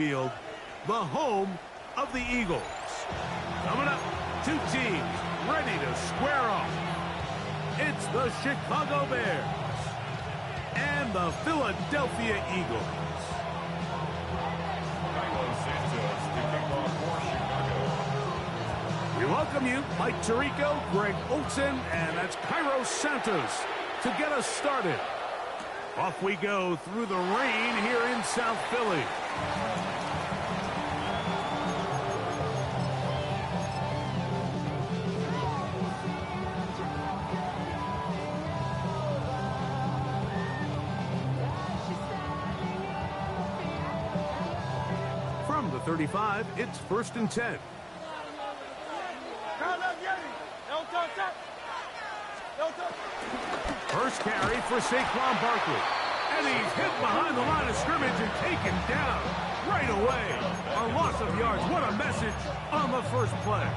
Field, the home of the Eagles. Coming up, two teams ready to square off. It's the Chicago Bears and the Philadelphia Eagles. We welcome you, Mike Tirico, Greg Olson, and that's Cairo Santos to get us started. Off we go through the rain here in South Philly. From the 35, it's 1st and 10. First carry for Saquon Barkley. And he's hit behind the line of scrimmage and taken down right away. A loss of yards. What a message on the first play.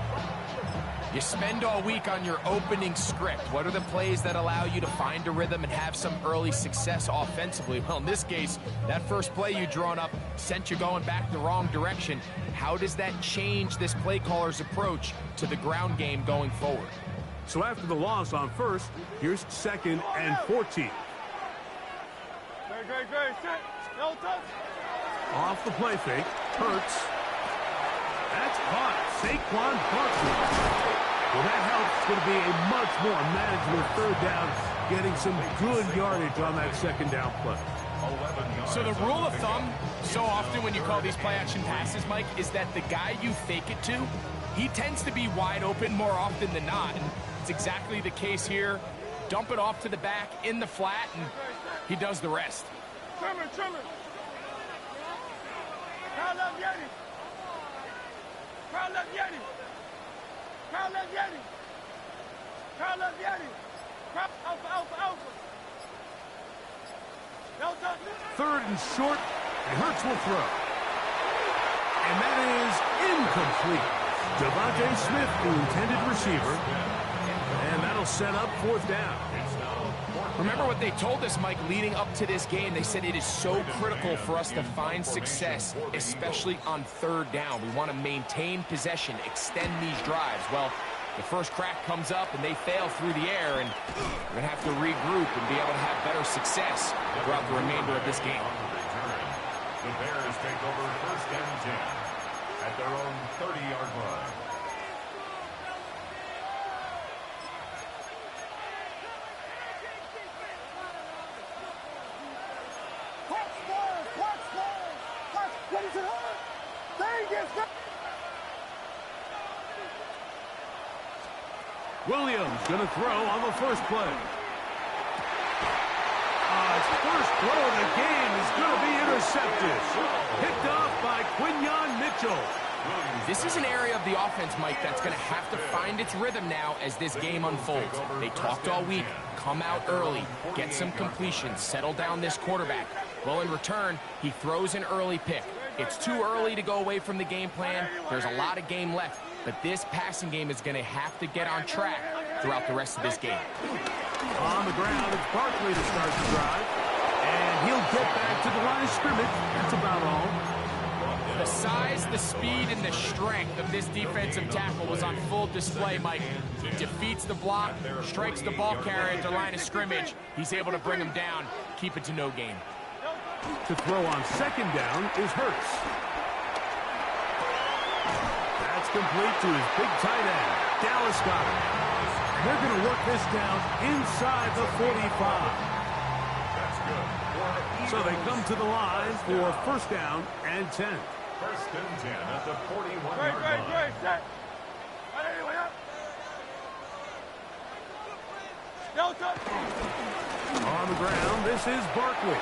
You spend all week on your opening script. What are the plays that allow you to find a rhythm and have some early success offensively? Well, in this case, that first play you drawn up sent you going back the wrong direction. How does that change this play caller's approach to the ground game going forward? So after the loss on first, here's 2nd and 14. Off the play fake, Hurts. That's caught. Saquon Barkley. Well, that helps. It's going to be a much more manageable 3rd down, getting some good yardage on that 2nd down play. So the rule of thumb, so often when you call these play-action passes, Mike, is that the guy you fake it to, he tends to be wide open more often than not. And it's exactly the case here. Dump it off to the back in the flat, and he does the rest. Trimmer. Alpha. 3rd and short, and Hurts will throw. And that is incomplete. Devontae Smith, the intended receiver, and that'll set up 4th down. Remember what they told us, Mike, leading up to this game. They said it is so critical for us to find success, especially on 3rd down. We want to maintain possession, extend these drives. Well, the first crack comes up, and they fail through the air, and we're going to have to regroup and be able to have better success throughout the remainder of this game. The Bears take over 1st and 10 at their own 30-yard line. Williams going to throw on the first play. His first throw of the game is going to be intercepted. Picked off by Quinyon Mitchell. This is an area of the offense, Mike, that's going to have to find its rhythm now as this game unfolds. They talked all week. Come out early. Get some completions. Settle down this quarterback. Well, in return, he throws an early pick. It's too early to go away from the game plan. There's a lot of game left. But this passing game is going to have to get on track throughout the rest of this game. On the ground, it's Barkley to start the drive. And he'll get back to the line of scrimmage. That's about all. The size, the speed, and the strength of this defensive tackle was on full display, Mike. He defeats the block, strikes the ball carrier at the line of scrimmage. He's able to bring him down, keep it to no gain. To throw on 2nd down is Hurts. That's complete to his big tight end, Dallas Goedert. They're going to work this down inside the 45. So they come to the line for 1st down and 10. 1st and 10 at the 41-yard line. Set. On the ground, this is Barkley.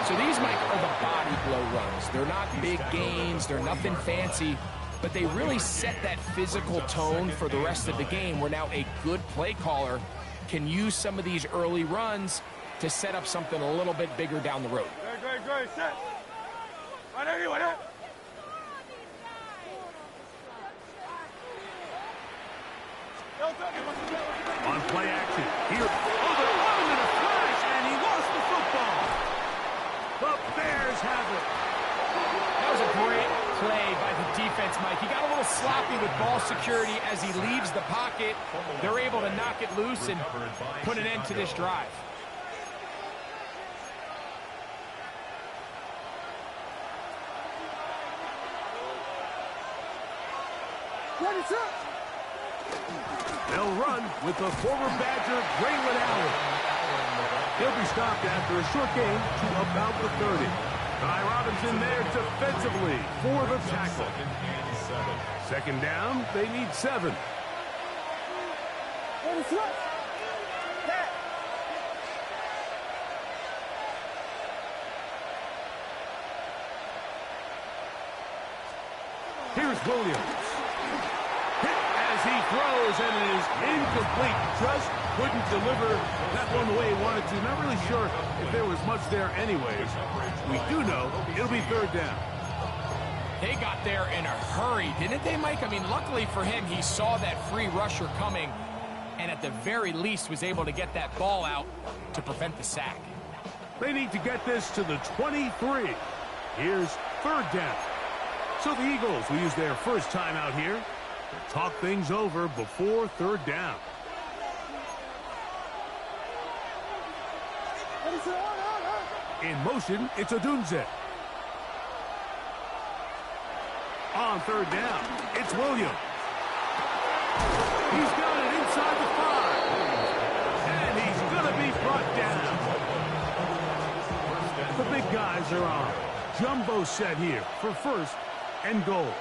So these, Mike, are the body blow runs. They're not big gains. They're nothing fancy. But they really set that physical tone for the rest of the game where now a good play caller can use some of these early runs to set up something a little bit bigger down the road. Great. Set. On play action, here. Oh, they're running in a flash, and he lost the football. The Bears have it. That was a great defense, Mike. He got a little sloppy with ball security as he leaves the pocket. They're able to knock it loose and put an end to this drive. They'll run with the former Badger, Braylon Allen. He'll be stopped after a short gain to about the 30. Ty Robinson there defensively for the tackle. Second down, they need 7. Here's Williams. Hit as he throws, and it is incomplete. Just couldn't deliver that one the way he wanted to. Not really sure if there was much there anyways. We do know it'll be 3rd down. They got there in a hurry, didn't they, Mike? I mean, luckily for him, he saw that free rusher coming and at the very least was able to get that ball out to prevent the sack. They need to get this to the 23. Here's 3rd down. So the Eagles will use their first time out here to talk things over before 3rd down. In motion, it's Odunze. On 3rd down, it's Williams. He's got it inside the 5. And he's going to be brought down. The big guys are on. Jumbo set here for 1st and goal.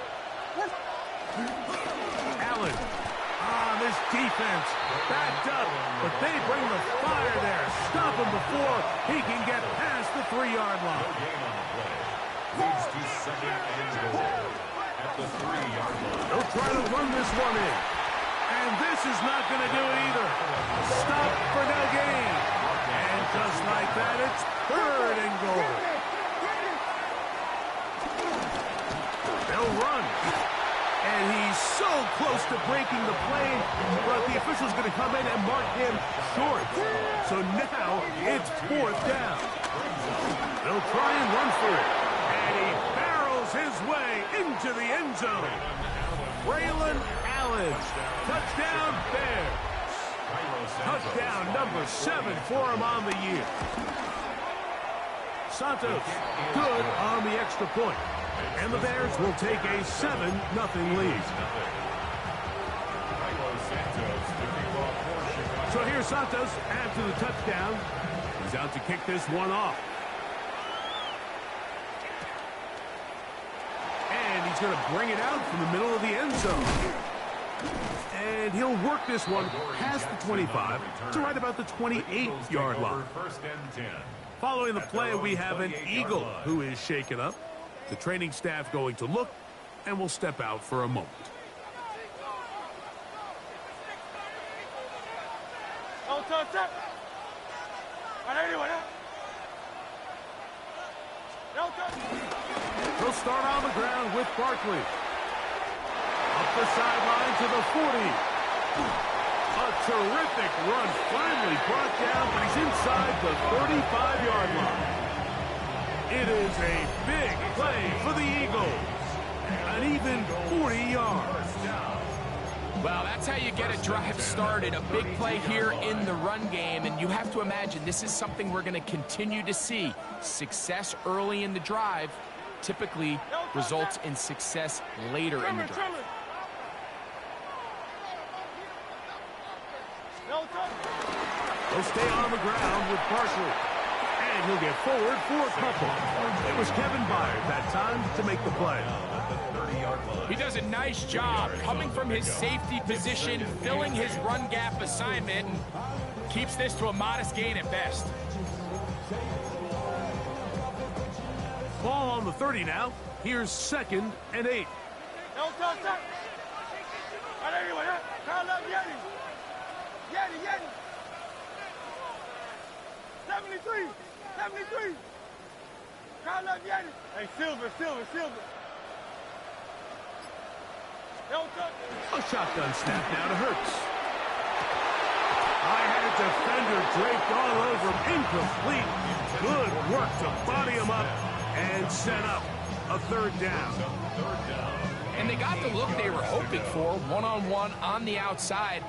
Allen. This defense backed up, but they bring the fire there. Stop him before he can get past the 3-yard line. Leads to 2nd and goal at the 3-yard line. They'll try to run this one in. And this is not going to do it either. Stop for no gain. And just like that, it's 3rd and goal. They'll run. And he's so close to breaking the play, but the official's going to come in and mark him short. So now it's 4th down. They'll try and run for it. And he barrels his way into the end zone. Braylon Allen. Touchdown Bears. Touchdown number 7 for him on the year. Santos good on the extra point. And the Bears will take a 7-0 lead. So here's Santos after the touchdown. He's out to kick this one off. And he's going to bring it out from the middle of the end zone. And he'll work this one past the 25 to right about the 28-yard line. Following the play, we have an Eagle who is shaken up. The training staff going to look, and will step out for a moment. They'll start on the ground with Barkley. Up the sideline to the 40. A terrific run, finally brought down, but he's inside the 35-yard line. It is a big play for the Eagles. An even 40 yards. Well, that's how you get a drive started. A big play here in the run game. And you have to imagine this is something we're going to continue to see. Success early in the drive typically results in success later in the drive. They'll stay on the ground with Barkley. And he'll get forward for a couple. It was Kevin Byard that time to make the play. He does a nice job coming from his safety position, filling his run gap assignment, and keeps this to a modest gain at best. Ball on the 30 now. Here's 2nd and 8. 73. Hey, Silver. A shotgun snap now to Hurts. I had a defender draped all over him. Incomplete. Good work to body him up and set up a 3rd down. And they got the look they were hoping for, one-on-one on the outside.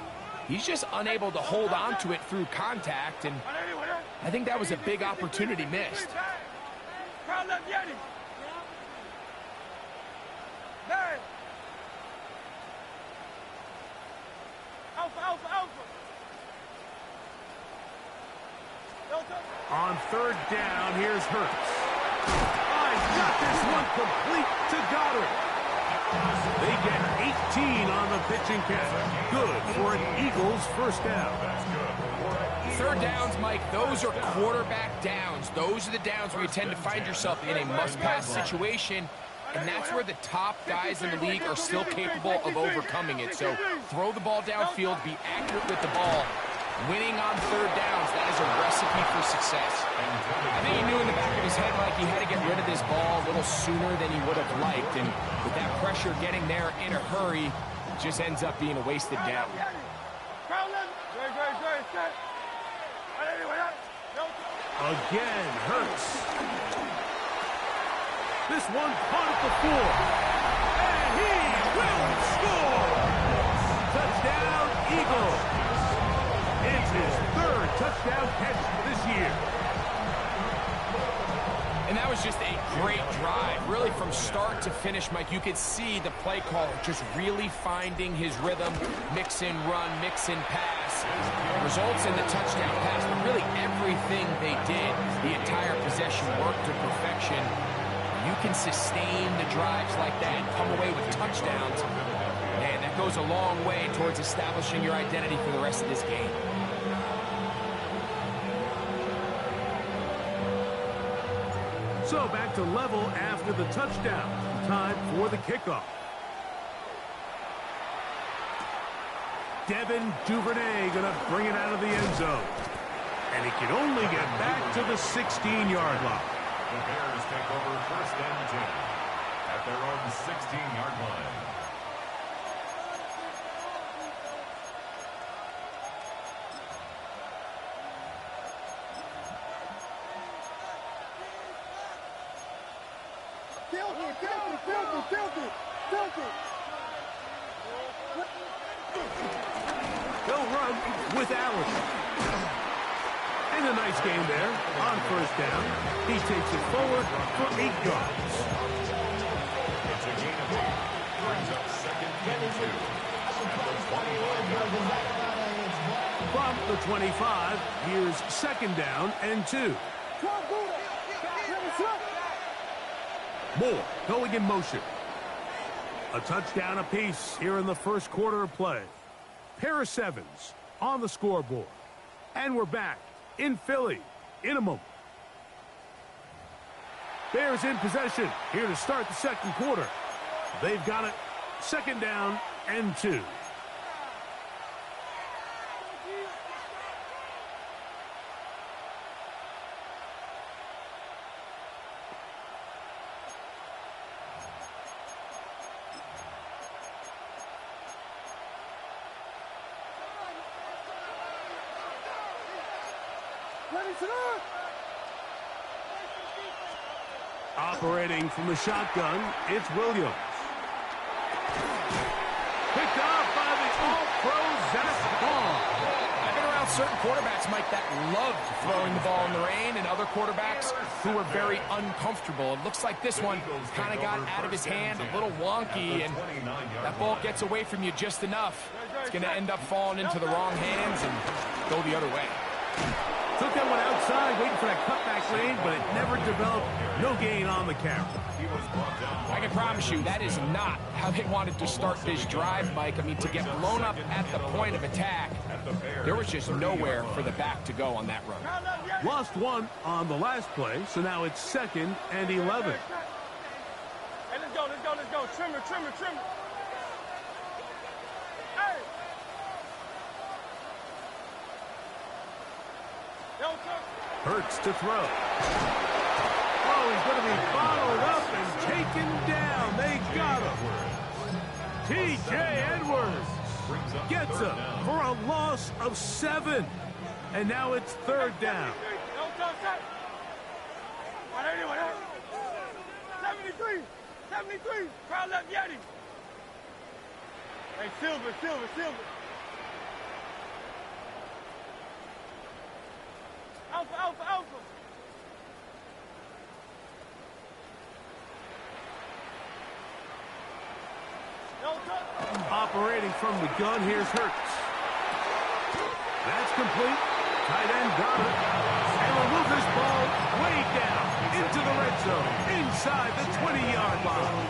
He's just unable to hold on to it through contact, and I think that was a big opportunity missed. On third down, here's Hurts. Oh, he's got this one complete to Goddard. They get 18 on the pitching count. Good for an Eagles first down. Third downs, Mike, those are quarterback downs. Those are the downs where you tend to find yourself in a must-pass situation, and that's where the top guys in the league are still capable of overcoming it. So throw the ball downfield, be accurate with the ball. Winning on third downs, that is a recipe for success. I think he knew in the back of his head, Mike, he had to get rid of this ball a little sooner than he would have liked. And with that pressure getting there in a hurry, it just ends up being a wasted down. Again, Hurts. This one caught at the 4. And he will score! Touchdown, Eagles! It's his third touchdown catch this year. And that was just a great drive. Really from start to finish, Mike, you could see the play caller just really finding his rhythm. Mix in run, mix in pass. Results in the touchdown pass. But really everything they did, the entire possession worked to perfection. You can sustain the drives like that and come away with touchdowns. And that goes a long way towards establishing your identity for the rest of this game. So back to level after the touchdown. Time for the kickoff. Devin Duvernay going to bring it out of the end zone. And he can only get back to the 16-yard line. The Bears take over first and 10 at their own 16-yard line. They'll run with Allen. And a nice game there on first down. He takes it forward for 8 yards. It's a gain of 8. Brings up second and 2 at the 25-yard line. From the 25, here's second down and 2. Moore going in motion. A touchdown apiece here in the first quarter of play. Pair of 7s on the scoreboard. And we're back in Philly in a moment. Bears in possession here to start the second quarter. They've got it. Second down and 2. Operating from the shotgun, it's Williams. Picked off by the all-pro Zach Ball. I've been around certain quarterbacks, Mike, that loved throwing the ball in the rain, and other quarterbacks who were very uncomfortable. It looks like this one kind of got out of his hand, a little wonky, and that ball gets away from you just enough. It's going to end up falling into the wrong hands and go the other way. Took that one outside, waiting for that cutback lane, but it never developed. No gain on the carry. I can promise you that is not how they wanted to start this drive, Mike. I mean, to get blown up at the point of attack, there was just nowhere for the back to go on that run. Lost one on the last play, so now it's second and 11. Hey, let's go. Trim it. Hey! Hurts to throw. Oh, he's going to be bottled up and taken down. They got him. T.J. Edwards gets him for a loss of 7. And now it's third down. 73. Crowd left Yeti. Hey, Silver. Alpha. Operating from the gun, here's Hurts. That's complete. Tight end got it. And will move this ball way down into the red zone, inside the 20-yard line.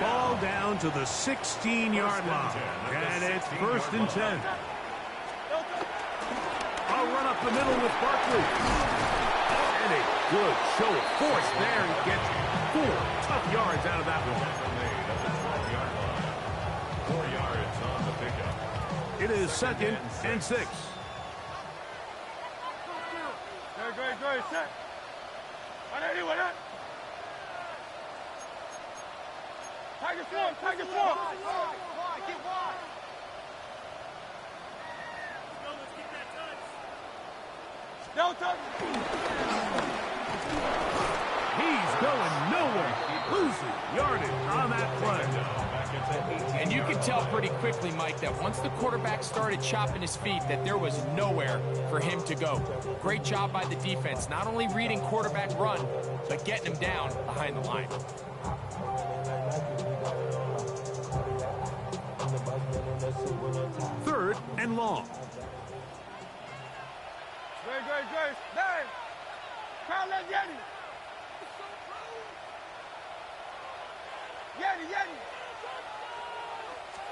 Ball down to the 16-yard line. And it's 1st and 10. A run up the middle with Barkley. And a good show of force there. He gets 4 tough yards out of that one. 4 yards on the pickup. It is 2nd and 6. Great, set. What that? Tiger swarm. Get wide. Let's get that touch. No touch. He's going nowhere. Losing yardage on that play. And you can tell pretty quickly, Mike, that once the quarterback started chopping his feet, that there was nowhere for him to go. Great job by the defense, not only reading quarterback run, but getting him down behind the line. 3rd and long. Great. Nine. Crown that Yeti.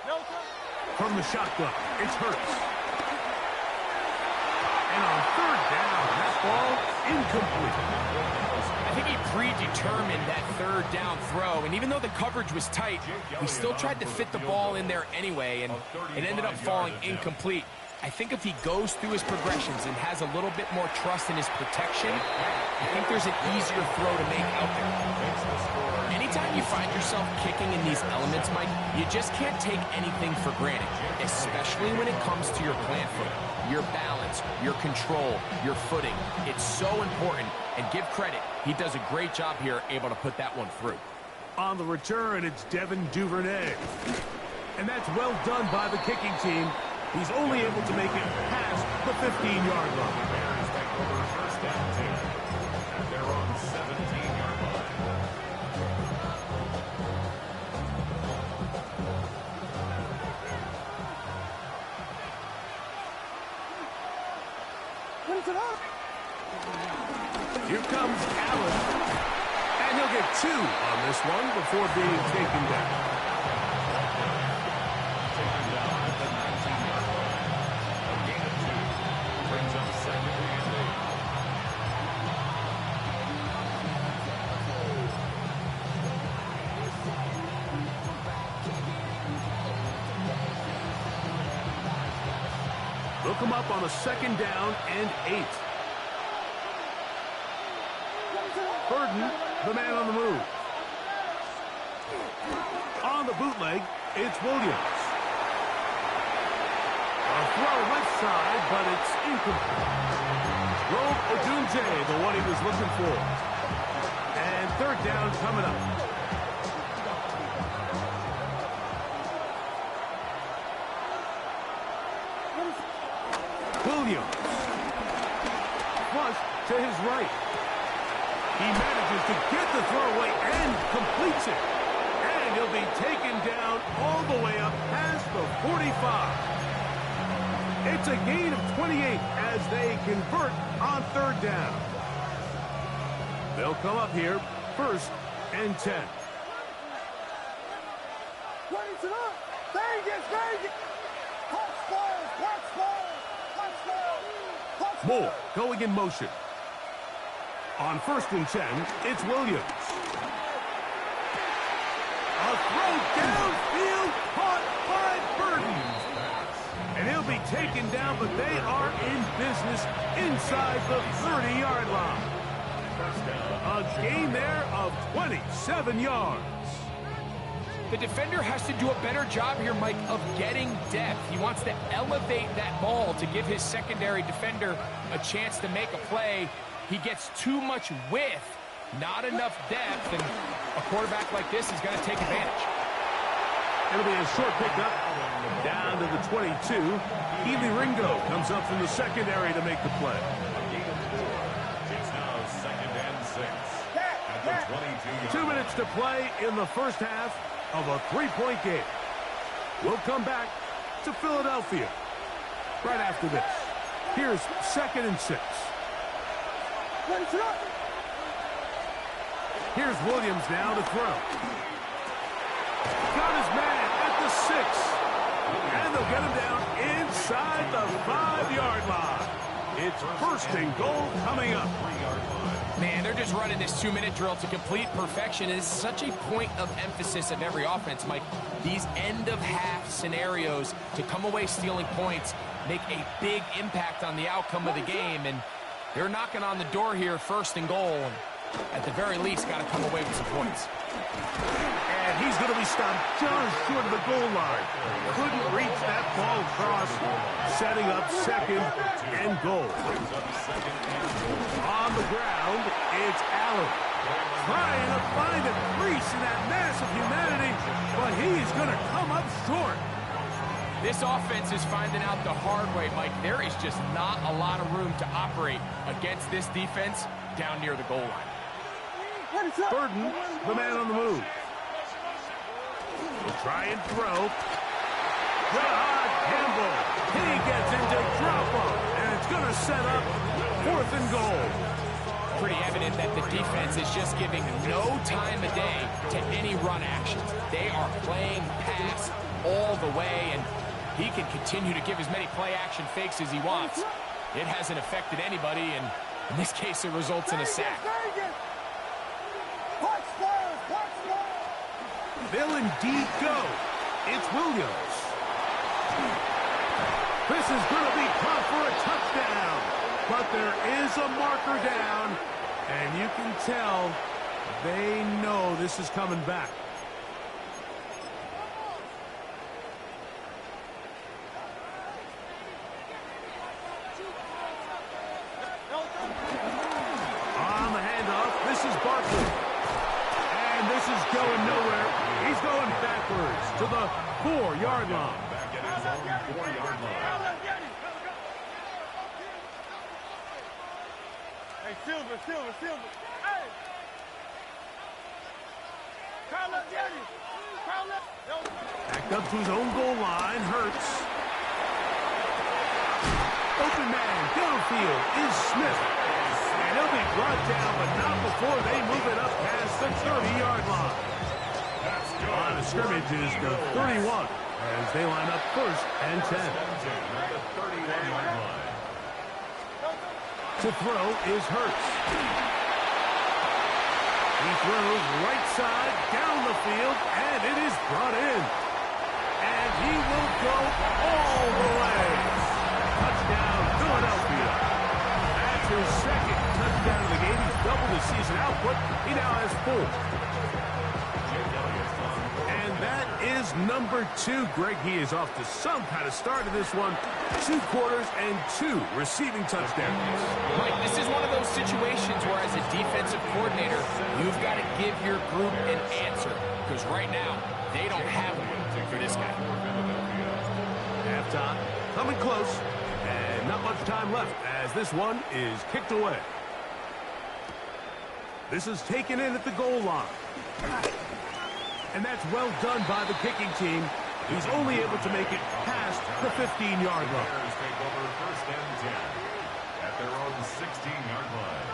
No touch. From the shotgun, it's Hurts. And on 3rd down, that ball incomplete. I think he predetermined that 3rd down throw, and even though the coverage was tight, he still tried to fit the ball in there anyway, and it ended up falling incomplete. I think if he goes through his progressions and has a little bit more trust in his protection, I think there's an easier throw to make out there. Anytime you find yourself kicking in these elements, Mike, you just can't take anything for granted, especially when it comes to your plant foot, your balance, your control, your footing. It's so important, and give credit, he does a great job here able to put that one through. On the return, it's Devin Duvernay. And that's well done by the kicking team. He's only able to make it past the 15-yard line. Bears take over 1st and 10. And they're on 17-yard line. Here comes Allen. And he'll get 2 on this one before being taken down. They'll come up on a 2nd down and 8. Burden, the man on the move. On the bootleg, it's Williams. A throw left side, but it's incomplete. Rome Odunze, the one he was looking for. And 3rd down coming up. Williams. Flush to his right. He manages to get the throw away and completes it. And he'll be taken down all the way up past the 45. It's a gain of 28 as they convert on 3rd down. They'll come up here 1st and 10. Moore going in motion. On 1st and 10, it's Williams. A throw downfield caught by Burden. And he'll be taken down, but they are in business inside the 30-yard line. A gain there of 27 yards. The defender has to do a better job here, Mike, of getting depth. He wants to elevate that ball to give his secondary defender a chance to make a play. He gets too much width, not enough depth, and a quarterback like this is going to take advantage. It'll be a short pickup down to the 22. Ely Ringo comes up from the secondary to make the play. It's now 2nd and 6 at the 22-yard 2 minutes to play in the first half of a 3-point game. We'll come back to Philadelphia right after this. Here's 2nd and 6. Here's Williams now to throw. Got his man at the 6. And they'll get him down inside the 5-yard line. It's 1st and goal coming up. Man, they're just running this 2-minute drill to complete perfection. It is such a point of emphasis of every offense, Mike. These end-of-half scenarios to come away stealing points make a big impact on the outcome of the game. And they're knocking on the door here, 1st and goal. And at the very least, got to come away with some points. And he's going to be stopped just short of the goal line. Couldn't reach that ball across, setting up 2nd and goal. On the ground, it's Allen. Trying to find a crease in that mass of humanity, but he's going to come up short. This offense is finding out the hard way, Mike. There is just not a lot of room to operate against this defense down near the goal line. Burden, the man on the move. Will try and throw. Campbell. He gets into drop-off, and it's going to set up 4th and goal. Pretty evident that the defense is just giving no time of day to any run actions. They are playing pass all the way, and he can continue to give as many play-action fakes as he wants. It hasn't affected anybody, and in this case, it results in a sack. They'll indeed go. It's Williams. This is going to be caught for a touchdown. But there is a marker down, and you can tell they know this is coming back. On the handoff, this is Barkley. And this is going nowhere. He's going backwards to the 4-yard line. back at his own 4-yard line. Hey, Silver. Hey! Call up Danny. Call up. Backed up to his own goal line. Hurts. Open man, downfield is Smith. And he'll be brought down, but not before they move it up past the 30-yard line. Line of scrimmage is the 31 as they line up 1st and 10. To throw is Hurts. He throws right side down the field, and it is brought in. And he will go all the way. Touchdown, Philadelphia. That's his 2nd touchdown of the game. He's doubled his season output. He now has 4. And that is number 2. Greg, he is off to some kind of start in this one. 2 quarters and 2 receiving touchdowns. Mike, this is one of those situations where as a defensive coordinator, you've got to give your group an answer. Because right now, they don't have one for this guy. Halftime coming close. And not much time left as this one is kicked away. This is taken in at the goal line. And that's well done by the kicking team. He's only able to make it past the 15-yard line. Bears take over 1st and 10 at their own 16-yard line.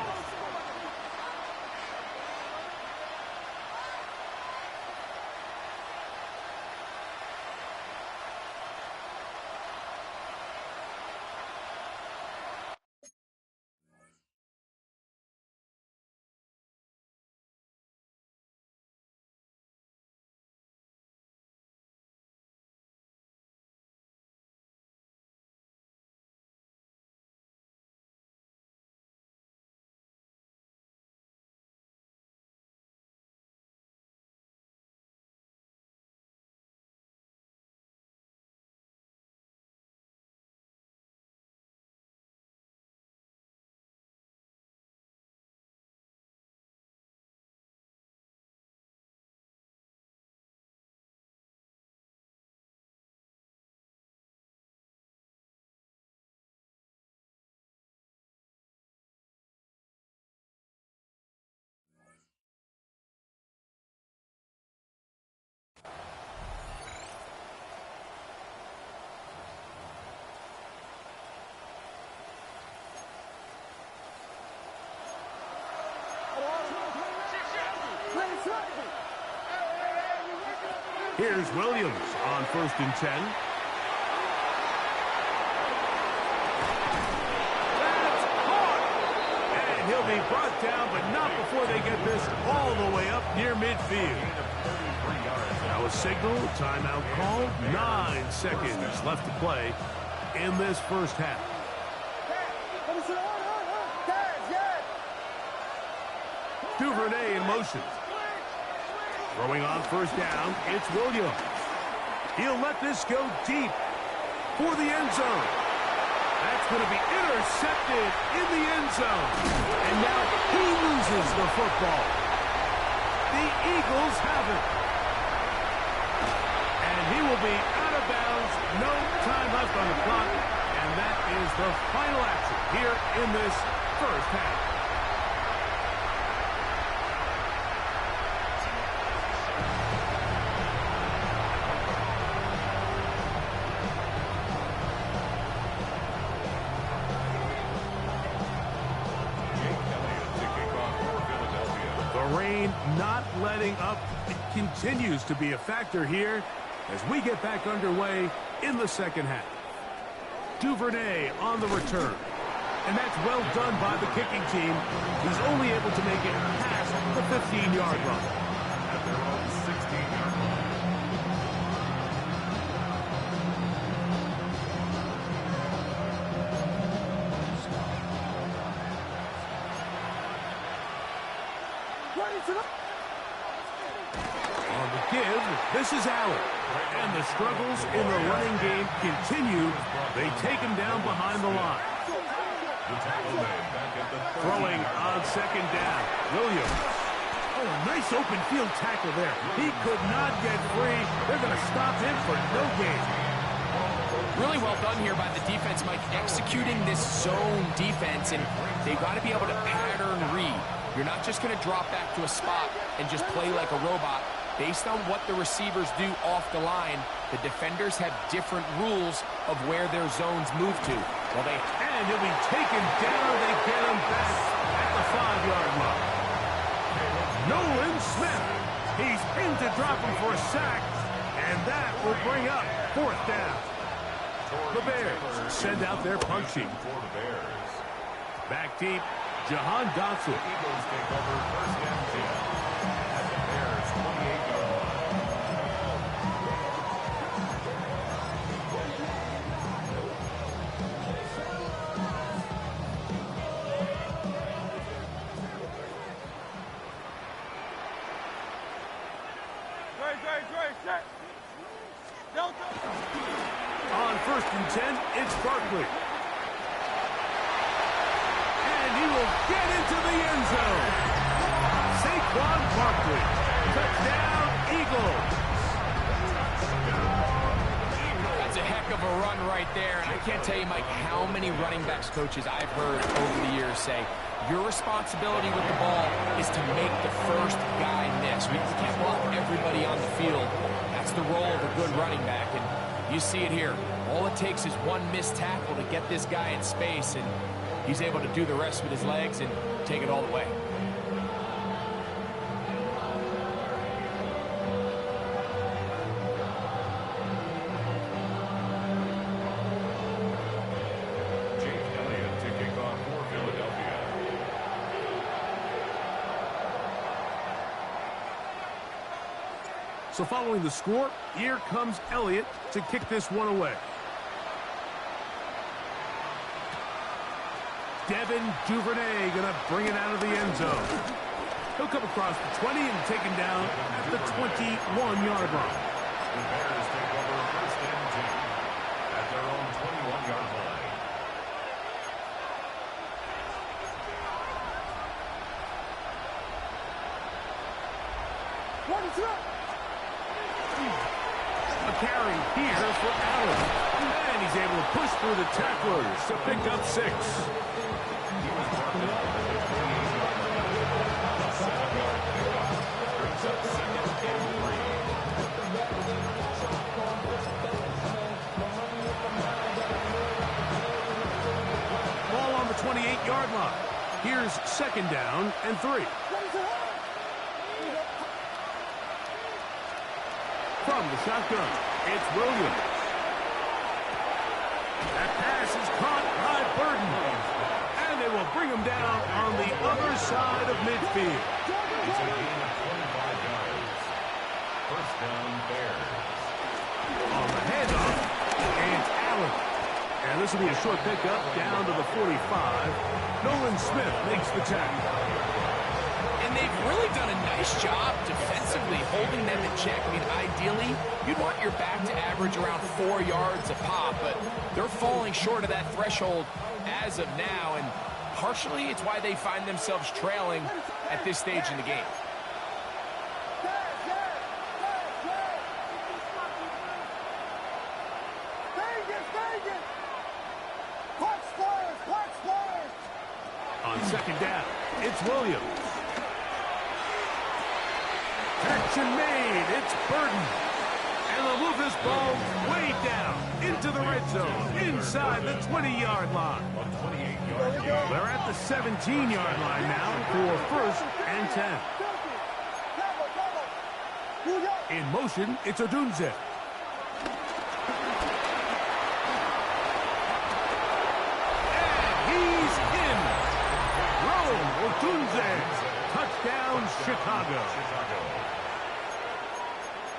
Here's Williams on 1st and 10. That's caught! And he'll be brought down, but not before they get this all the way up near midfield. Now a signal, timeout called. 9 seconds left to play in this first half. Duvernay in motion. Throwing on 1st down, it's Williams. He'll let this go deep for the end zone. That's going to be intercepted in the end zone. And now he loses the football. The Eagles have it. And he will be out of bounds. No time left on the clock. And that is the final action here in this first half. Not letting up. It continues to be a factor here as we get back underway in the second half. Duvernay on the return. And that's well done by the kicking team. He's only able to make it past the 15-yard line. At their own 16-yard line. On the give, this is Allen. And the struggles in the running game continue. They take him down behind the line. Throwing on 2nd down. Williams. Oh, a nice open field tackle there. He could not get free. They're going to stop him for no gain. Really well done here by the defense, Mike, executing this zone defense, and they've got to be able to pattern read. You're not just going to drop back to a spot and just play like a robot. Based on what the receivers do off the line, the defenders have different rules of where their zones move to. Well, and he'll be taken down. They get him back at the 5-yard line. Nolan Smith. He's in to drop him for a sack, and that will bring up 4th down. The Bears send out their punt sheet. Back deep, Jahan Dotson. Eagles take over 1st and 10 at the Bears' 28-yard line. On 1st and 10, it's Barkley. And he will get into the end zone. Saquon Barkley. Touchdown, Eagles. that's a heck of a run right there. And I can't tell you, Mike, how many running backs coaches I've heard over the years say, your responsibility with the ball is to make the first guy miss. We can't block everybody on the field. That's the role of a good running back, and you see it here. All it takes is one missed tackle to get this guy in space, and he's able to do the rest with his legs and take it all the way. So following the score, here comes Elliott to kick this one away. Devin Duvernay going to bring it out of the end zone. He'll come across the 20 and taken down at the 21-yard line. The Bears take over 1st and 10 at their own 21-yard line. A carry here for Allen. And he's able to push through the tacklers to pick up 6. He was marked at the 28-yard line. A 7-yard pickup brings up 2nd and 3. Ball on the 28-yard line. Here's 2nd down and 3. From the shotgun, it's Williams. That pass is caught by Burton. And they will bring him down on the other side of midfield. It's a gain of 25 yards. First down, Bears. On the handoff, it's Allen. And this will be a short pickup down to the 45. Nolan Smith makes the tackle. And they've really done a nice job defensively holding them in check. I mean, ideally, you'd want your back to average around 4 yards a pop, but they're falling short of that threshold as of now, and partially it's why they find themselves trailing at this stage in the game. On second down, it's Williams. Catch and made, it's Burton. And they'll move this ball way down into the red zone, inside the 20-yard line. They're at the 17-yard line now for first and 10. In motion, it's Odunze. And he's in. Rome Odunze. Touchdown, Chicago.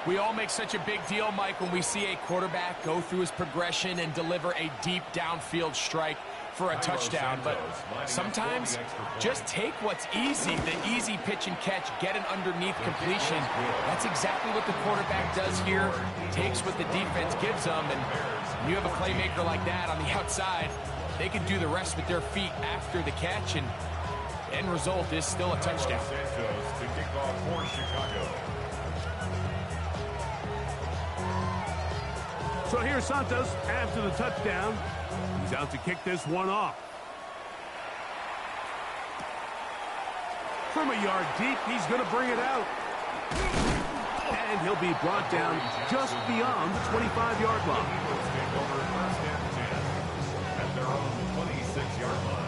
We all make such a big deal, Mike, when we see a quarterback go through his progression and deliver a deep downfield strike for a touchdown. But sometimes just take what's easy, the easy pitch and catch, get an underneath completion. That's exactly what the quarterback does here. Takes what the defense gives them, and when you have a playmaker like that on the outside, they can do the rest with their feet after the catch, and end result is still a touchdown. To kick off for Chicago. So here's Santos after the touchdown. He's out to kick this one off. From a yard deep, he's going to bring it out. And he'll be brought down just beyond the 25-yard line. Eagles take over first and 10 at their own 26-yard line.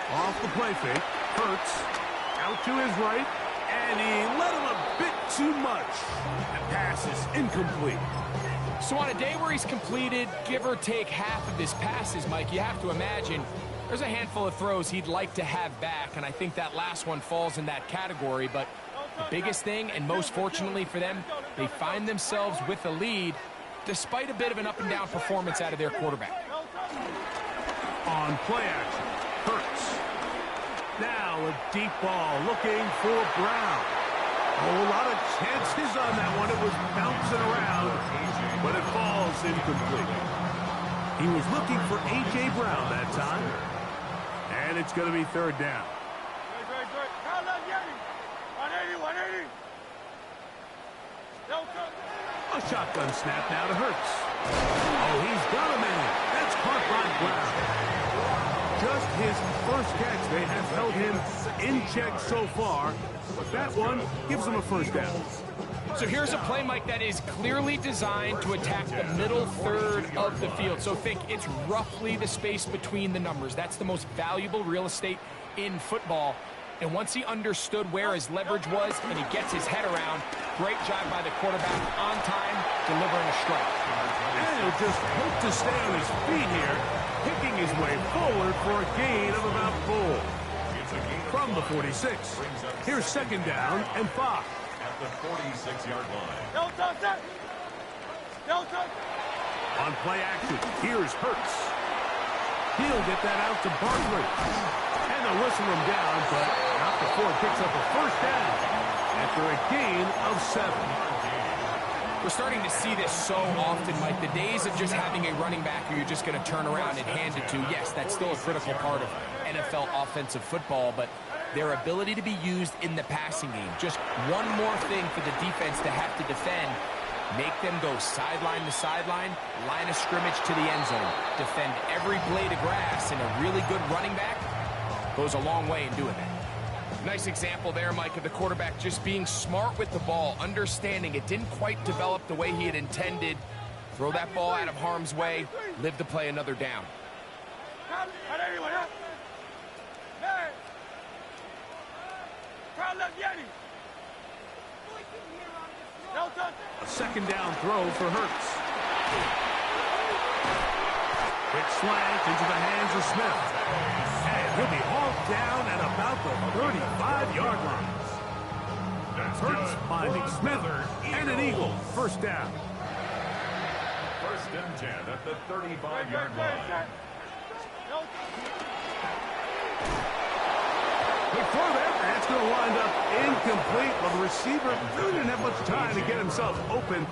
Off the play fake, Hurts out to his right, and he let him a bit too much. The pass is incomplete. So on a day where he's completed, give or take half of his passes, Mike, you have to imagine there's a handful of throws he'd like to have back, and I think that last one falls in that category. But the biggest thing, and most fortunately for them, they find themselves with a lead despite a bit of an up-and-down performance out of their quarterback. On play action, Hurts. Now a deep ball looking for Brown. Oh, a lot of chances on that one. It was bouncing around, but it falls incomplete. He was looking for A.J. Brown that time. And it's going to be third down. A shotgun snap now to Hurts. Oh, he's got a man. That's caught by Brown. Just his first catch. They have held him in check so far, but that one gives him a first down. So here's a play, Mike, that is clearly designed to attack the middle third of the field. So think it's roughly the space between the numbers. That's the most valuable real estate in football. And once he understood where his leverage was and he gets his head around, great job by the quarterback on time, delivering a strike. And he'll just hope to stay on his feet here, picking his way forward for a gain of about 4. From the 46, here's second down and 5. At the 46-yard line. On play action, here's Hurts. He'll get that out to Barkley. And they'll whistle him down, but not before it picks up a first down after a gain of 7. We're starting to see this so often, Mike. The days of just having a running back who you're just going to turn around and hand it to, yes, that's still a critical part of NFL offensive football, but their ability to be used in the passing game, just one more thing for the defense to have to defend, Make them go sideline to sideline, line of scrimmage to the end zone. Defend every blade of grass, and a really good running back goes a long way in doing that. Nice example there, Mike, of the quarterback just being smart with the ball, understanding it didn't quite develop the way he had intended. Throw that ball out of harm's way, live to play another down. A second down throw for Hurts. Quick slant into the hands of Smith. And he'll be hauled down at about the 35-yard line. Hurts finding Smith and an Eagle. First down. First and 10 at the 35-yard line. They throw there. That's going to wind up incomplete. Well, the receiver really didn't have much time to get himself open.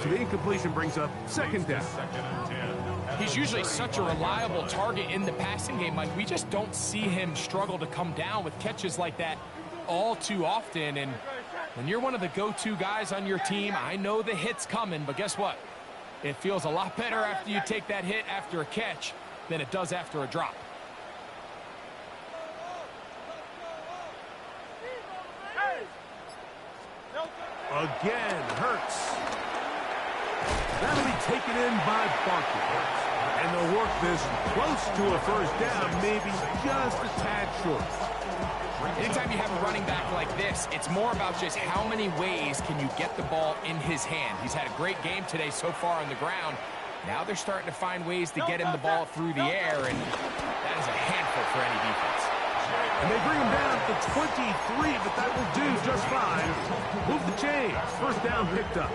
So the incompletion brings up second down. Second and 10. He's usually such a reliable target in the passing game, Mike. We just don't see him struggle to come down with catches like that all too often. And when you're one of the go-to guys on your team, I know the hit's coming, but guess what? It feels a lot better after you take that hit after a catch than it does after a drop. Again, Hurts. That'll be taken in by Barkley. And they'll work this close to a first down, maybe just a tad short. Anytime you have a running back like this, it's more about just how many ways can you get the ball in his hand. He's had a great game today so far on the ground. Now they're starting to find ways to get him the ball through the air, and that is a handful for any defense. And they bring him down to 23, but that will do just fine. Move the chains. First down picked up.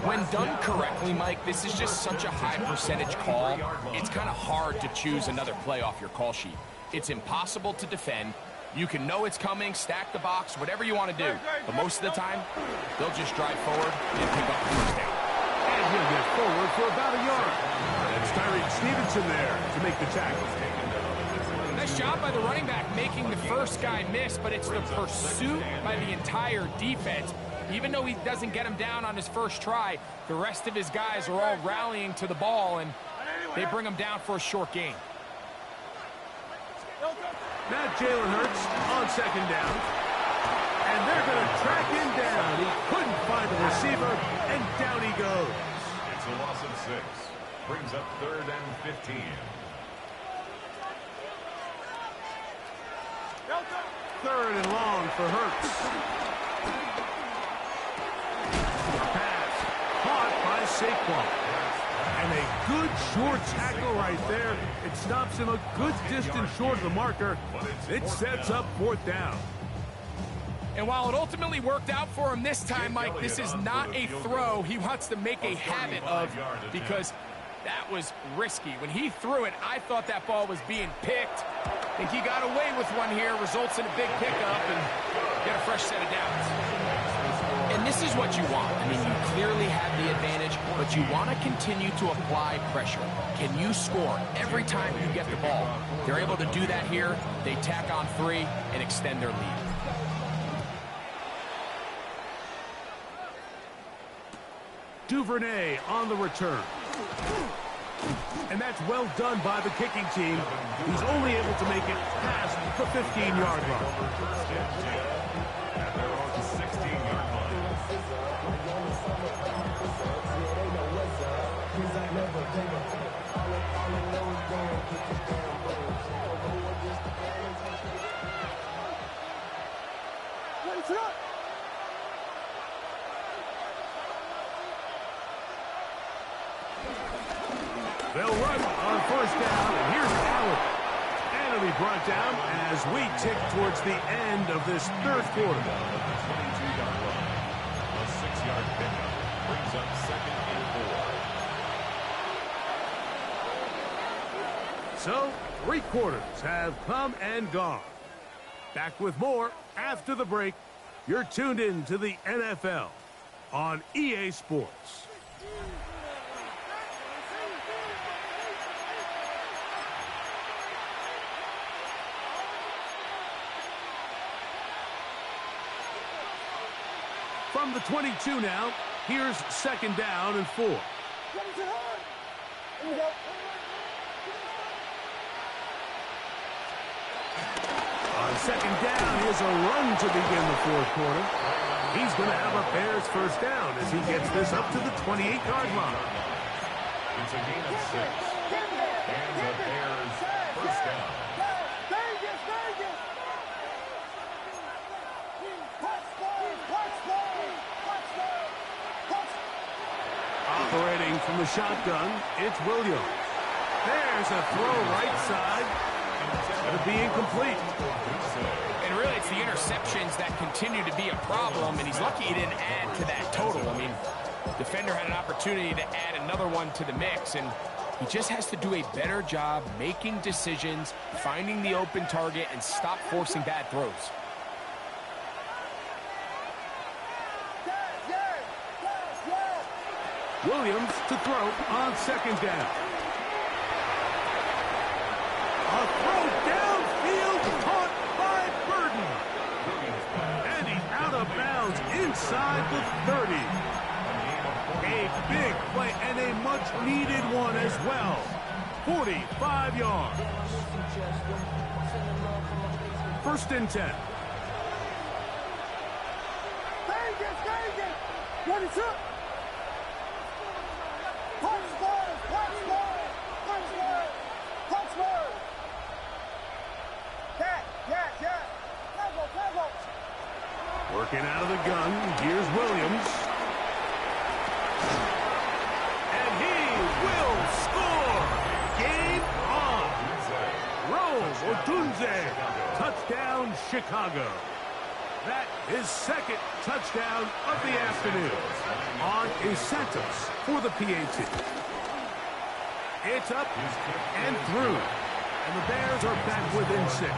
When done correctly, Mike, this is just such a high percentage call. It's kind of hard to choose another play off your call sheet. It's impossible to defend. You can know it's coming, stack the box, whatever you want to do. But most of the time, they'll just drive forward and pick up the first down. And he'll get forward for about a yard. That's Tyreek Stevenson there to make the tackle. Nice job by the running back making the first guy miss, but it's the pursuit by the entire defense. Even though he doesn't get him down on his first try, the rest of his guys are all rallying to the ball, and they bring him down for a short gain. Now Jalen Hurts on second down. And they're going to track him down. He couldn't find the receiver, and down he goes. It's a loss of 6. Brings up third and 15. Third and long for Hurts. Pass caught by Saquon. And a good short tackle right there. It stops him a good distance short of the marker. It sets up fourth down. And while it ultimately worked out for him this time, Mike, this is not a throw he wants to make a habit of, because that was risky. When he threw it, I thought that ball was being picked. I think he got away with one here, results in a big pickup, and get a fresh set of downs. And this is what you want. I mean, you clearly have the advantage, but you want to continue to apply pressure. Can you score every time you get the ball? They're able to do that here. They tack on 3 and extend their lead. Duvernay on the return. And that's well done by the kicking team. He's only able to make it past the 15-yard line. At their own 16-yard line. They'll run on first down, and here's Allen. And it'll be brought down as we tick towards the end of this third quarter. The 22-yard line. A 6-yard pickup brings up second and 4. So, 3 quarters have come and gone. Back with more after the break. You're tuned in to the NFL on EA Sports. From the 22 now, Here's second down and 4. On second down, here's a run to begin the fourth quarter. He's going to have a Bears first down as he gets this up to the 28-yard line. It's a gain of 6. And the Bears first down. Operating from the shotgun, it's Williams. There's a throw right side. It's going to be incomplete. And really, it's the interceptions that continue to be a problem, and he's lucky he didn't add to that total. I mean, defender had an opportunity to add another one to the mix, and he just has to do a better job making decisions, finding the open target, and stop forcing bad throws. Williams to throw on second down. A throw downfield caught by Burden. And he's out of bounds inside the 30. A big play and a much-needed one as well. 45 yards. First and 10. What is up? Working out of the gun, here's Williams. And he will score! Game on! Rome Odunze, touchdown Chicago. That is second touchdown of the afternoon on a sentence for the PAT. It's up and through, and the Bears are back within 6.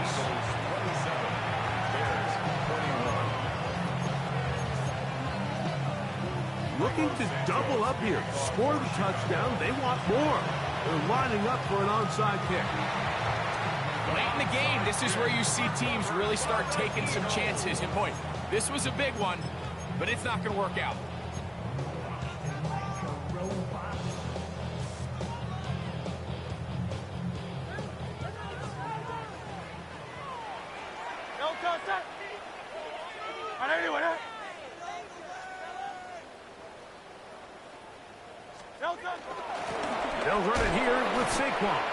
Looking to double up here, score the touchdown. They want more. They're lining up for an onside kick. Late in the game, this is where you see teams really start taking some chances. And boy, this was a big one, but it's not going to work out. They'll run it here with Saquon.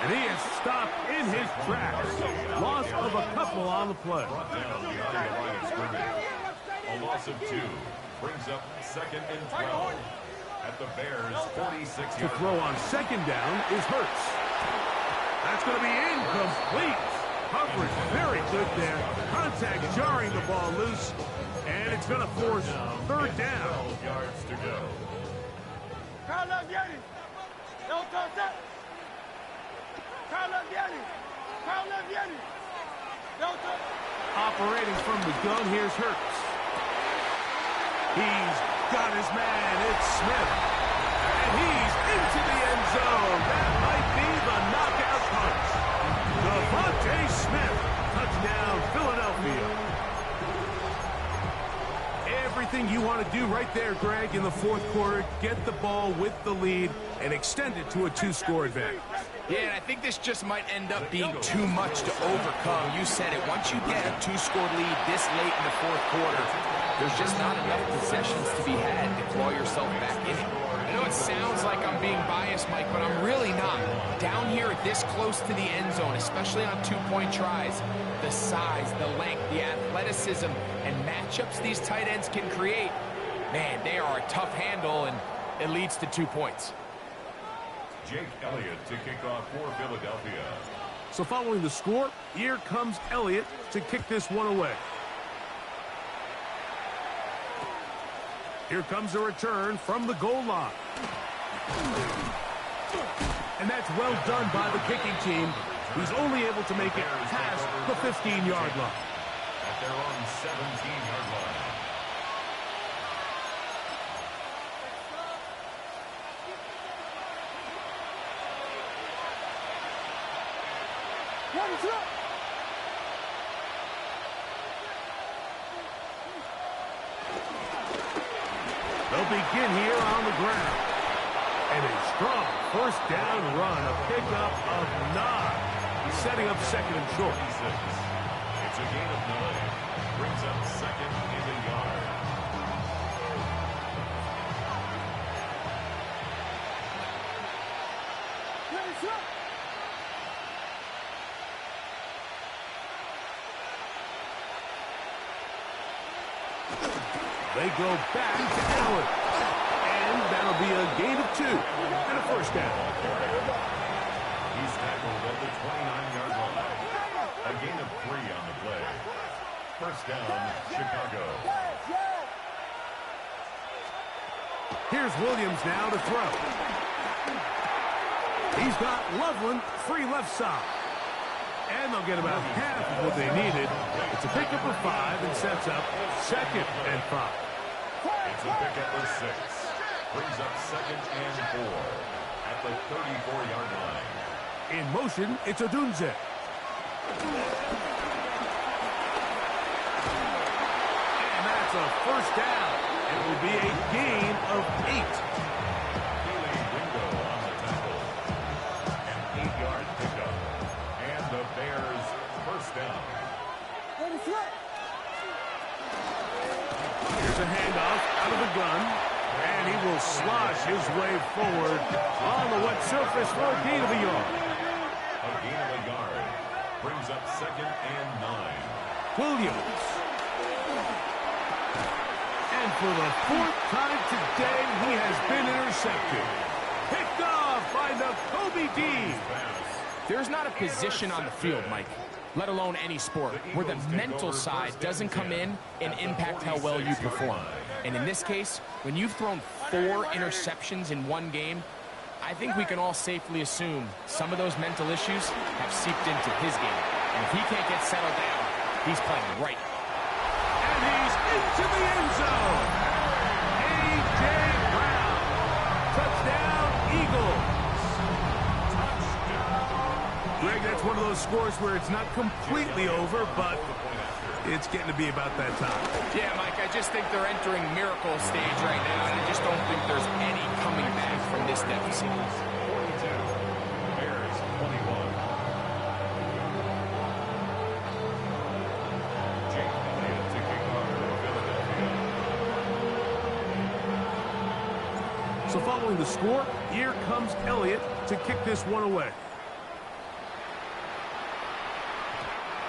And he is stopped in his tracks. Loss of a couple on the play. Down behind the line of scrimmage. A loss of 2 brings up second and 12 at the Bears' 46-yard To throw on second down is Hurts. That's going to be incomplete. Coverage very good there. Contact jarring the ball loose. And it's going to force third down. 12 yards to go. Operating from the gun, here's Hurts. He's got his man, it's Smith. And he's into the end zone. That might be the knockout punch. Devontae Smith, touchdown, Philadelphia. Everything you want to do right there, Greg, in the fourth quarter, get the ball with the lead and extend it to a 2-score advantage. Yeah, and I think this just might end up being too much to overcome. You said it. Once you get a 2-score lead this late in the fourth quarter, there's just not enough possessions to be had to claw yourself back in it. I know it sounds like I'm being biased, Mike, but I'm really not. Down here this close to the end zone, especially on 2-point tries, the size, the length, the athleticism, and matchups these tight ends can create, man, they are a tough handle, and it leads to 2 points. Jake Elliott to kick off for Philadelphia. So following the score, here comes Elliott to kick this one away. Here comes a return from the goal line. And that's well done by the kicking team. He's only able to make it past the 15-yard line. At their own 17-yard line. They'll begin here on the ground. And a strong first down run, a pickup of 9. Setting up second and short. It's a gain of 9. Brings up second and a yard. They go back to Allen. And that'll be a gain of 2 and a first down. He's tackled at the 29-yard line. A gain of 3 on the play. First down, Chicago. Here's Williams now to throw. He's got Loveland free left side. And they'll get about half of what they needed. It's a pickup of 5 and sets up second and 5. It's a pickup of 6. Brings up second and 4 at the 34-yard line. In motion, it's Odunze. And that's a first down. It will be a gain of 8. Keely Wingo on the tackle. An 8-yard pickup. And the Bears first down. Here's a handoff out of the gun. And he will slosh his way forward on the wet surface for a gain of a yard. A gain of a yard. Brings up second and 9. Williams. And for the 4th time today, he has been intercepted. Picked off by Nakobe Dean. There's not a position on the field, Mike, let alone any sport, where the mental side doesn't come in and impact how well you perform. And in this case, when you've thrown 4 interceptions in one game, I think we can all safely assume some of those mental issues have seeped into his game. And if he can't get settled down, he's playing right. And he's into the end zone. A.J. Brown. Touchdown, Eagles. Greg, that's one of those scores where it's not completely over, but it's getting to be about that time. Yeah, Mike, I just think they're entering miracle stage right now, and I just don't think there's any coming back from this deficit. 42. Bears 21. Jake Elliott to kick off for Philadelphia. So following the score, here comes Elliott to kick this one away.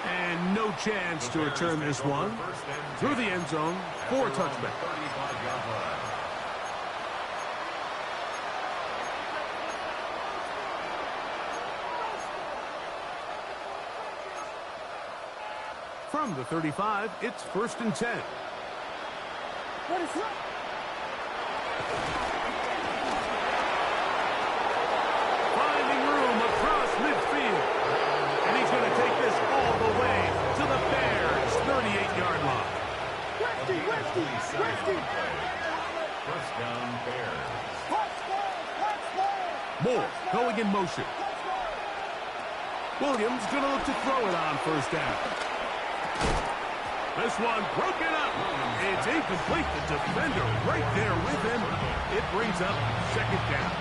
And no chance to return this one through the end zone for a touchback. From the 35, it's 1st and 10. What is that? Finding room across midfield. And he's going to take this all the way to the Bears' 38-yard line. Rescue! First down, Bears. Moore going in motion. Williams going to look to throw it on first down. This one broken up. It's incomplete. The defender right there with him. It brings up second down.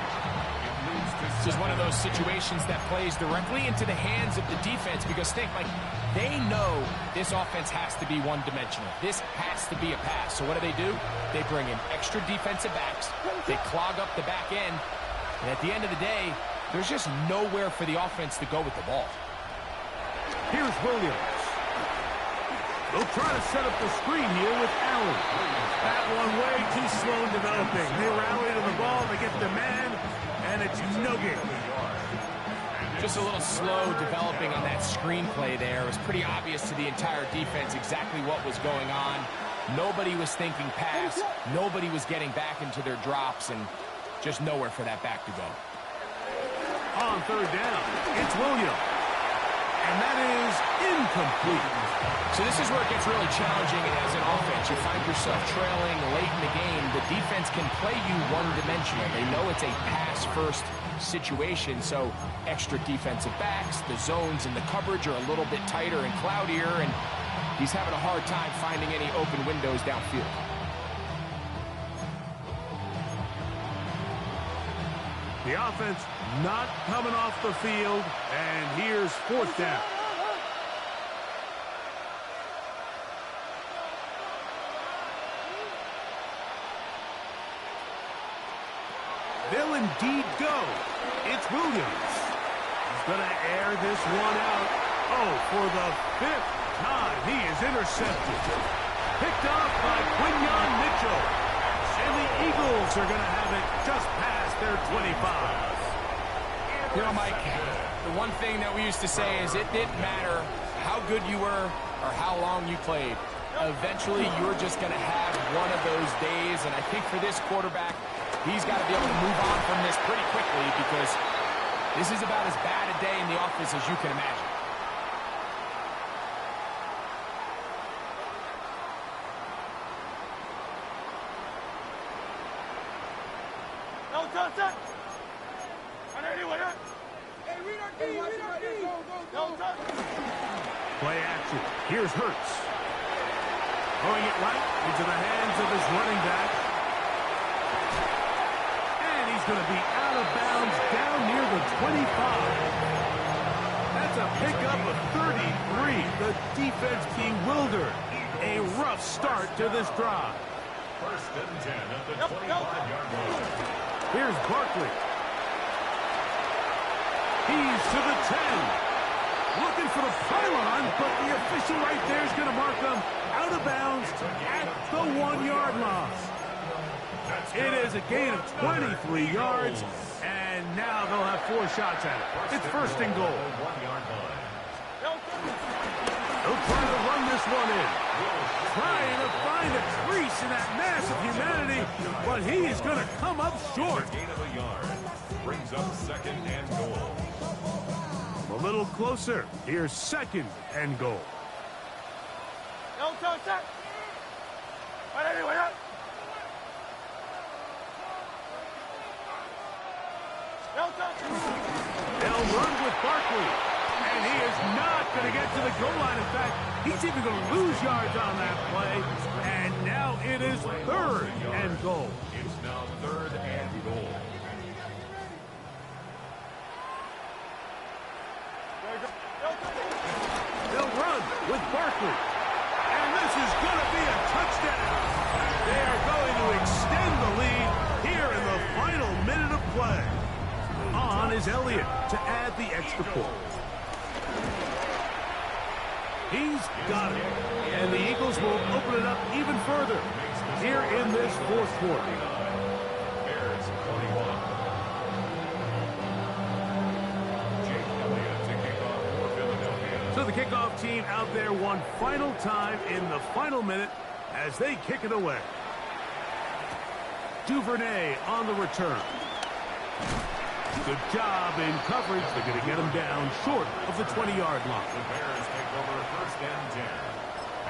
This is one of those situations that plays directly into the hands of the defense because think, like, they know this offense has to be one-dimensional. This has to be a pass. So what do? They bring in extra defensive backs. They clog up the back end. And at the end of the day, there's just nowhere for the offense to go with the ball. Here's Williams. They'll try to set up the screen here with Allen. That one way too slow in developing. They rally to the ball, they get the man, and it's no gain. Just a little slow developing on that screenplay there. It was pretty obvious to the entire defense exactly what was going on. Nobody was thinking pass. Nobody was getting back into their drops, and just nowhere for that back to go. On third down, it's Williams. And that is incomplete. So this is where it gets really challenging as an offense. You find yourself trailing late in the game. The defense can play you one-dimensional. They know it's a pass-first situation, so extra defensive backs, the zones and the coverage are a little bit tighter and cloudier, and he's having a hard time finding any open windows downfield. The offense not coming off the field, and here's fourth down. They'll indeed go. It's Williams. He's going to air this one out. Oh, for the fifth time, he is intercepted. Picked off by Quinyon Mitchell. And the Eagles are going to have it just past their 25. You know, Mike, the one thing that we used to say is it didn't matter how good you were or how long you played. Eventually, you're just going to have one of those days, and I think for this quarterback, he's got to be able to move on from this pretty quickly because this is about as bad a day in the office as you can imagine. Play action. Here's Hurts. Throwing it right into the hands of his running back. And he's going to be out of bounds down near the 25. That's a pickup of 33. The defense bewildered. A rough start to this drive. First and 10 at the 25-yard line. Here's Barkley. He's to the 10. Looking for the pylon, but the official right there is going to mark them out of bounds at the 1-yard line. It is a gain of 23 yards, and now they'll have 4 shots at it. It's first and goal. They'll try to run this one in. Trying to find a crease in that mass of humanity, but he is going to come up short. Gain of a yard. Brings up second and goal. A little closer. Here's second and goal. They'll run with Barkley. And he is not going to get to the goal line. In fact, he's even going to lose yards on that play. And now it is third and goal. It's now third and goal. They'll run with Barkley. And this is going to be a touchdown. They are going to extend the lead here in the final minute of play. On is Elliott to add the extra point. He's got it. And the Eagles will open it up even further here in this fourth quarter. Bears 41. So the kickoff team out there one final time in the final minute as they kick it away. Duvernay on the return. Good job in coverage. They're going to get him down short of the 20-yard line. The Bears take over first and 10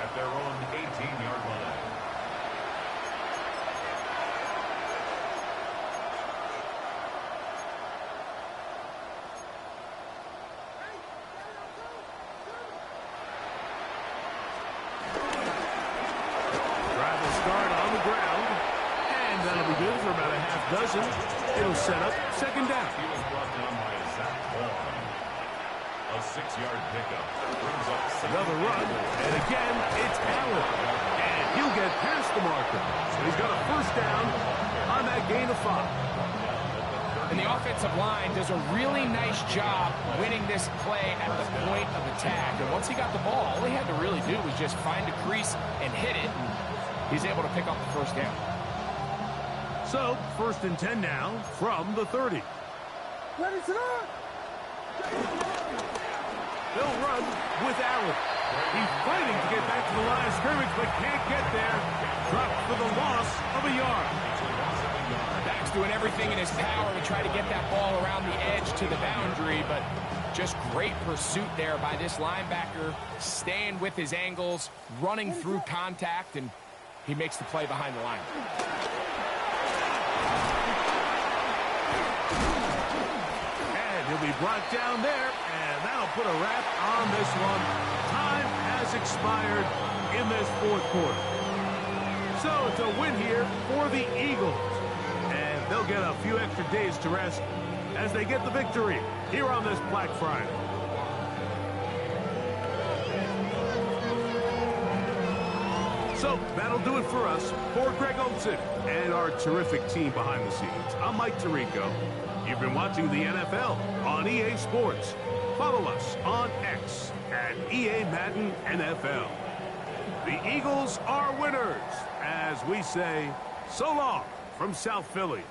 at their own 18-yard line. For about a half dozen. It'll set up second down. He was brought down by Zach Vaughn. A 6-yard pickup. Brings up another run. And again, it's Allen. And he'll get past the marker. So he's got a first down on that gain of 5. And the offensive line does a really nice job winning this play at the point of attack. And once he got the ball, all he had to really do was just find a crease and hit it. And he's able to pick up the first down. So, first and 10 now from the 30. Ready to go. They'll run with Allen. He's fighting to get back to the line of scrimmage, but can't get there. Dropped for the loss of a yard. Back's doing everything in his power to try to get that ball around the edge to the boundary, but just great pursuit there by this linebacker, staying with his angles, running through contact, and he makes the play behind the line. He'll be brought down there, and that'll put a wrap on this one. Time has expired in this fourth quarter. So it's a win here for the Eagles. And they'll get a few extra days to rest as they get the victory here on this Black Friday. So, that'll do it for us. For Greg Olson and our terrific team behind the scenes, I'm Mike Tirico. You've been watching the NFL on EA Sports. Follow us on X at EA Madden NFL. The Eagles are winners, as we say, so long from South Philly.